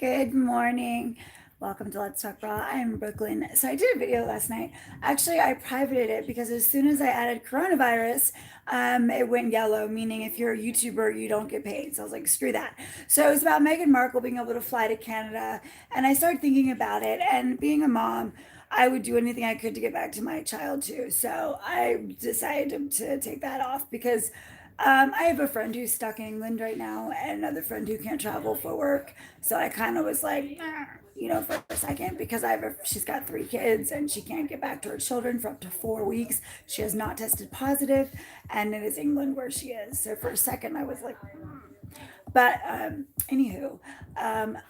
Good morning. Welcome to Let's Talk Raw. I'm Brooklyn. So I did a video last night. Actually, I privated it because as soon as I added coronavirus, it went yellow, meaning if you're a YouTuber, you don't get paid. So I was like, screw that. So it was about Meghan Markle being able to fly to Canada. And I started thinking about it. And being a mom, I would do anything I could to get back to my child too. So I decided to take that off because I have a friend who's stuck in England right now and another friend who can't travel for work. So I kind of was like, for a second because she's got 3 kids and she can't get back to her children for up to 4 weeks. She has not tested positive and it is England where she is. So for a second I was like, but anywho,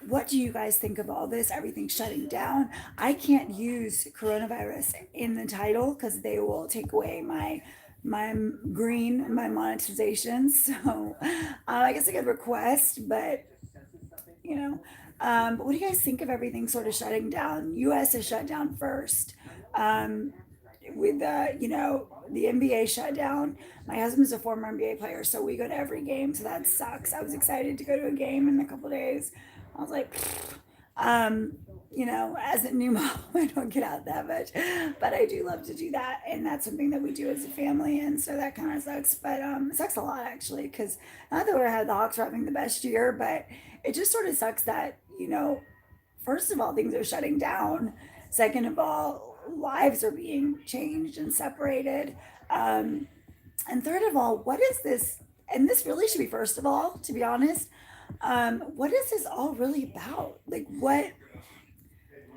what do you guys think of all this? Everything shutting down. I can't use coronavirus in the title because they will take away my my monetization. So I guess I could request, but you know. But what do you guys think of everything sort of shutting down? U.S. is shut down first. Um, with the NBA shut down. My husband's a former NBA player, so we go to every game. So that sucks. I was excited to go to a game in a couple days. I was like, as a new mom, I don't get out that much, but I do love to do that, and that's something that we do as a family, and so that kind of sucks. But it sucks a lot actually, because not that the Hawks are having the best year, but it just sort of sucks that first of all, things are shutting down. Second of all, lives are being changed and separated. And third of all, what is this? And this really should be first of all, to be honest. What is this all really about? Like,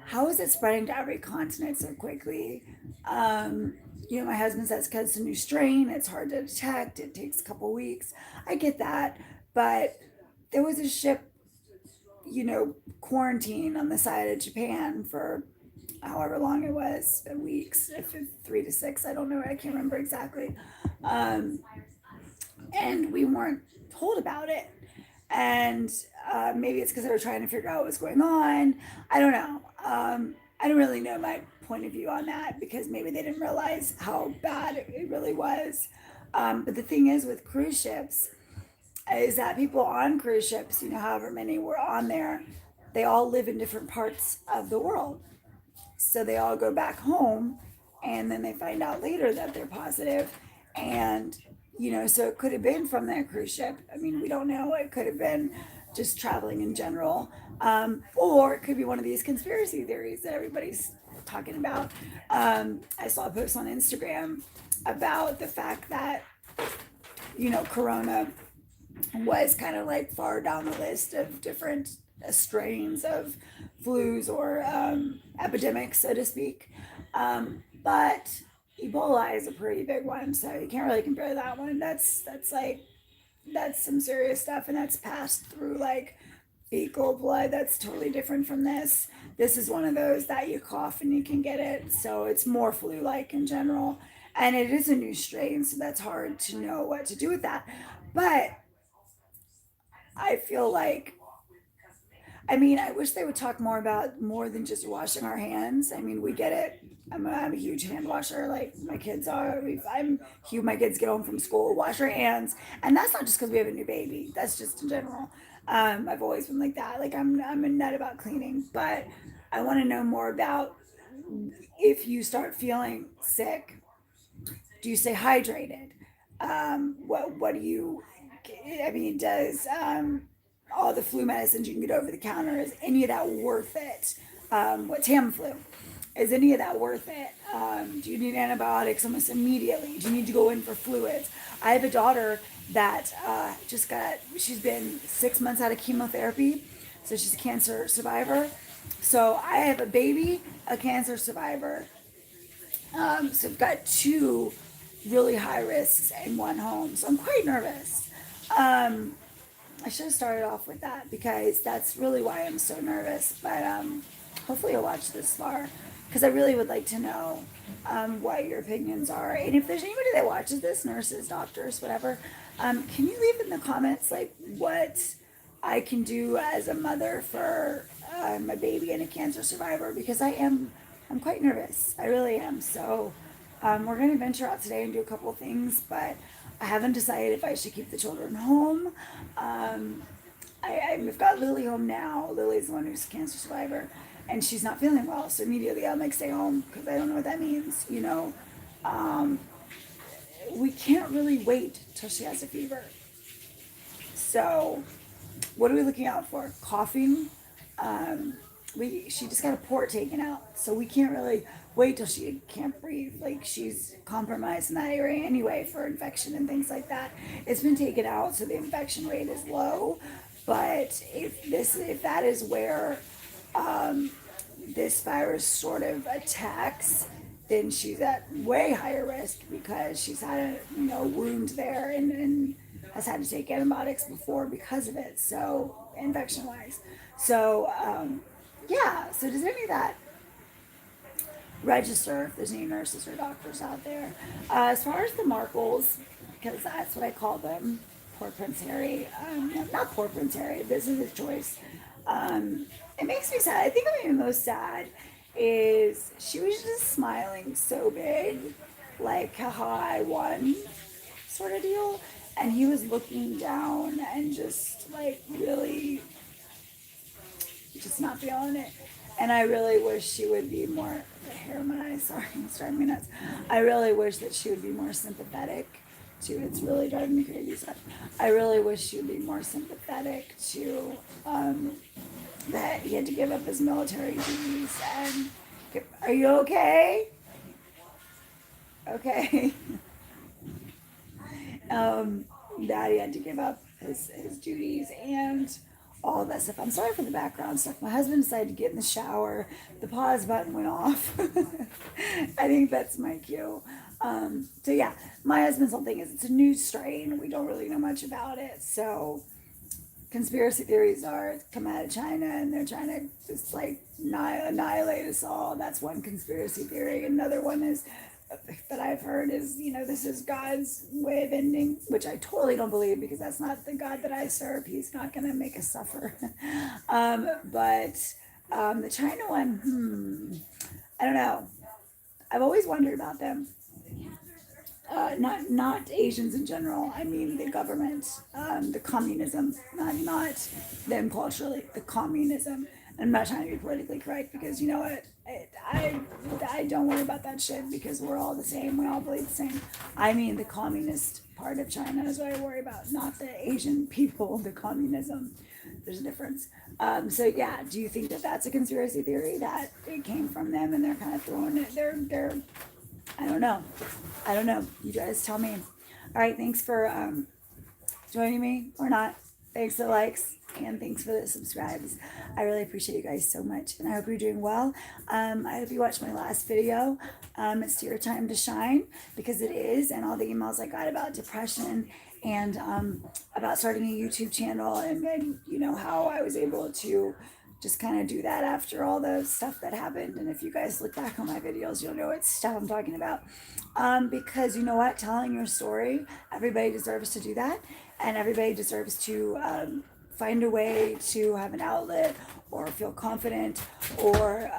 how is it spreading to every continent so quickly? My husband says because it's a new strain, it's hard to detect, it takes a couple weeks. I get that. But there was a ship quarantine on the side of Japan for however long it was, weeks, if 3 to 6, I don't know, I can't remember exactly. Um, and we weren't told about it. And maybe it's because they were trying to figure out what was going on. I don't know. I don't really know my point of view on that because maybe they didn't realize how bad it really was. But the thing is with cruise ships, is that people on cruise ships, however many were on there, they all live in different parts of the world. So they all go back home and then they find out later that they're positive. And, so it could have been from that cruise ship. I mean, we don't know. It could have been just traveling in general. Or it could be one of these conspiracy theories that everybody's talking about. I saw a post on Instagram about the fact that, Corona was kind of like far down the list of different strains of flus or epidemics, so to speak. But Ebola is a pretty big one, so you can't really compare that one. That's some serious stuff, and that's passed through like fecal blood. That's totally different from this. This is one of those that you cough and you can get it, so it's more flu-like in general. And it is a new strain, so that's hard to know what to do with that. But I feel like, I wish they would talk more about more than just washing our hands. I mean, we get it. I'm a huge hand washer. Like my kids are. I'm huge. My kids get home from school, wash our hands, and that's not just because we have a new baby. That's just in general. I've always been like that. Like I'm a nut about cleaning, but I want to know more about if you start feeling sick. Do you stay hydrated? What do you? I mean, does all the flu medicines you can get over the counter, is any of that worth it? What Tamiflu? Is any of that worth it? Do you need antibiotics almost immediately? Do you need to go in for fluids? I have a daughter that she's been 6 months out of chemotherapy, so she's a cancer survivor. So I have a baby, a cancer survivor. So I've got 2 really high risks in one home. So I'm quite nervous. I should have started off with that because that's really why I'm so nervous. But hopefully you'll watch this far because I really would like to know what your opinions are. And if there's anybody that watches this, nurses, doctors, whatever, can you leave in the comments like what I can do as a mother for my baby and a cancer survivor, because I'm quite nervous. I really am. So we're going to venture out today and do a couple of things, but I haven't decided if I should keep the children home. I've got Lily home now. Lily's the one who's a cancer survivor, and she's not feeling well. So immediately I'm like, stay home because I don't know what that means. Um, we can't really wait till she has a fever. So what are we looking out for? Coughing. She just got a port taken out, so we can't really wait till she can't breathe. Like she's compromised in that area anyway for infection and things like that. It's been taken out, so the infection rate is low. But if that is where this virus sort of attacks, then she's at way higher risk because she's had a wound there and has had to take antibiotics before because of it. So infection wise, so yeah. So does any of that register if there's any nurses or doctors out there? As far as the Markles, because that's what I call them, poor Prince Harry. Not poor Prince Harry. This is his choice. It makes me sad. I think I'm even most sad is she was just smiling so big, like haha, I won, sort of deal, and he was looking down and just like really, just not feeling it. And I really wish she would be more. The hair in my eyes, sorry, it's driving me nuts. I really wish that she would be more sympathetic to. It's really driving me crazy. So I really wish she would be more sympathetic to. That he had to give up his military duties and are you okay? Okay. That he had to give up his duties and all of that stuff. I'm sorry for the background stuff. My husband decided to get in the shower. The pause button went off. I think that's my cue. So yeah, my husband's whole thing is it's a new strain. We don't really know much about it. So conspiracy theories are come out of China and they're trying to just like annihilate us all. That's one conspiracy theory. Another one is that I've heard is, this is God's way of ending, which I totally don't believe because that's not the God that I serve. He's not going to make us suffer. But the China one, I don't know. I've always wondered about them. Not Asians in general. I mean the government, the communism, not them culturally. The communism. I'm not trying to be politically correct because you know what, I don't worry about that shit because we're all the same. We all believe the same. I mean the communist part of China is what I worry about, not the Asian people. The communism. There's a difference. So yeah, do you think that that's a conspiracy theory that it came from them and they're kind of throwing it? They're I don't know. You guys tell me. All right. Thanks for joining me or not. Thanks for the likes and thanks for the subscribes. I really appreciate you guys so much. And I hope you're doing well. I hope you watched my last video. It's your time to shine because it is. And all the emails I got about depression and about starting a YouTube channel and how I was able to just kind of do that after all the stuff that happened. And if you guys look back on my videos, you'll know what stuff I'm talking about. Because you know what, telling your story, everybody deserves to do that. And everybody deserves to find a way to have an outlet or feel confident or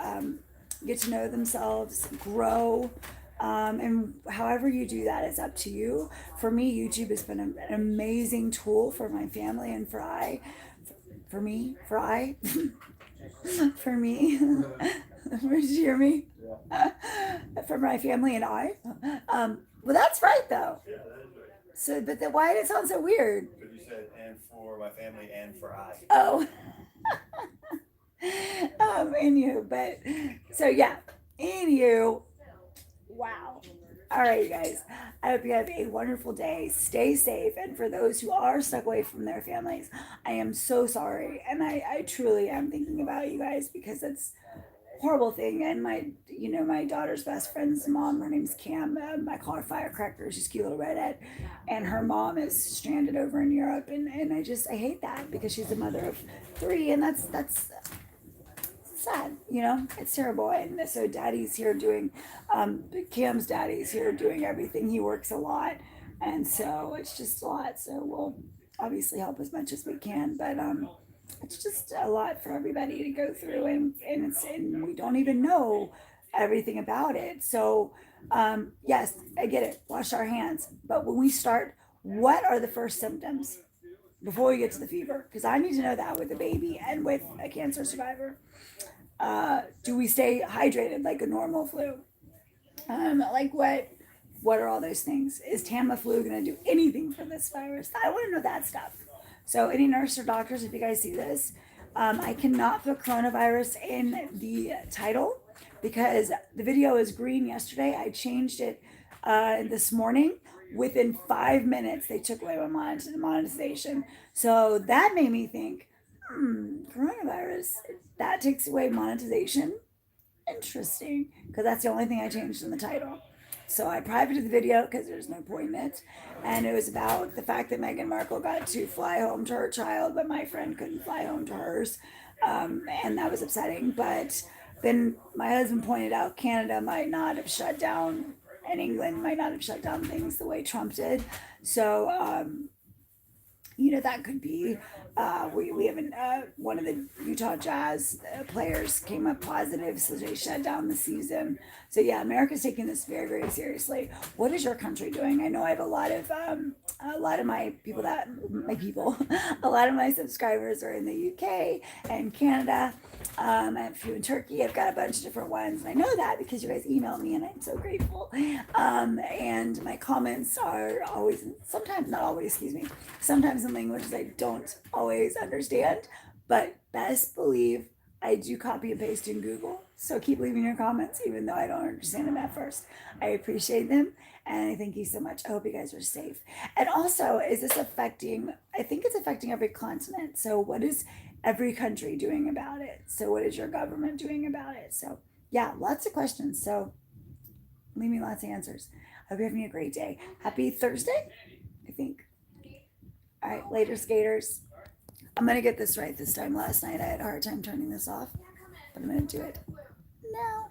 get to know themselves, grow. And however you do that is up to you. For me, YouTube has been an amazing tool for my family and for me. Did you hear me? For my family and I. Well, that's right though. Yeah, that is right. So, but why did it sound so weird? But you said, and for my family and for I. Oh. Anywho, but so yeah. Anywho, wow. All right, you guys. I hope you have a wonderful day. Stay safe. And for those who are stuck away from their families, I am so sorry. And I truly am thinking about you guys because it's a horrible thing. And my daughter's best friend's mom, her name's Cam. I call her Firecracker. She's a cute little redhead. And her mom is stranded over in Europe. And I hate that because she's a mother of 3. And that's sad, it's terrible. And so daddy's here doing Cam's daddy's here doing everything. He works a lot, and so it's just a lot. So we'll obviously help as much as we can, but it's just a lot for everybody to go through, and we don't even know everything about it. So yes, I get it, wash our hands, but when we start, what are the first symptoms? before we get to the fever, because I need to know that with a baby and with a cancer survivor. Do we stay hydrated like a normal flu? Like what are all those things? Is Tamiflu going to do anything for this virus? I want to know that stuff. So, any nurse or doctors, if you guys see this, I cannot put coronavirus in the title because the video is green yesterday. I changed it this morning. Within 5 minutes, they took away my monetization. So that made me think, coronavirus, that takes away monetization. Interesting, because that's the only thing I changed in the title. So I privated the video because there's no point in it. And it was about the fact that Meghan Markle got to fly home to her child, but my friend couldn't fly home to hers. And that was upsetting. But then my husband pointed out Canada might not have shut down, and England might not have shut down things the way Trump did. So, that could be. We haven't. One of the Utah Jazz players came up positive, so they shut down the season. So yeah, America's taking this very, very seriously. What is your country doing? I know I have a lot of a lot of my subscribers are in the UK and Canada. I have a few in Turkey. I've got a bunch of different ones. And I know that because you guys email me and I'm so grateful. And my comments are always, sometimes, not always, excuse me, sometimes in languages I don't always understand. But best believe I do copy and paste in Google. So keep leaving your comments, even though I don't understand them at first. I appreciate them. And I thank you so much. I hope you guys are safe. And also, is this affecting, I think it's affecting every continent. So what is every country doing about it? So what is your government doing about it? So yeah, lots of questions. So leave me lots of answers. I hope you're having a great day. Happy Thursday, I think. All right, later, skaters. I'm going to get this right this time. Last night I had a hard time turning this off, but I'm going to do it now.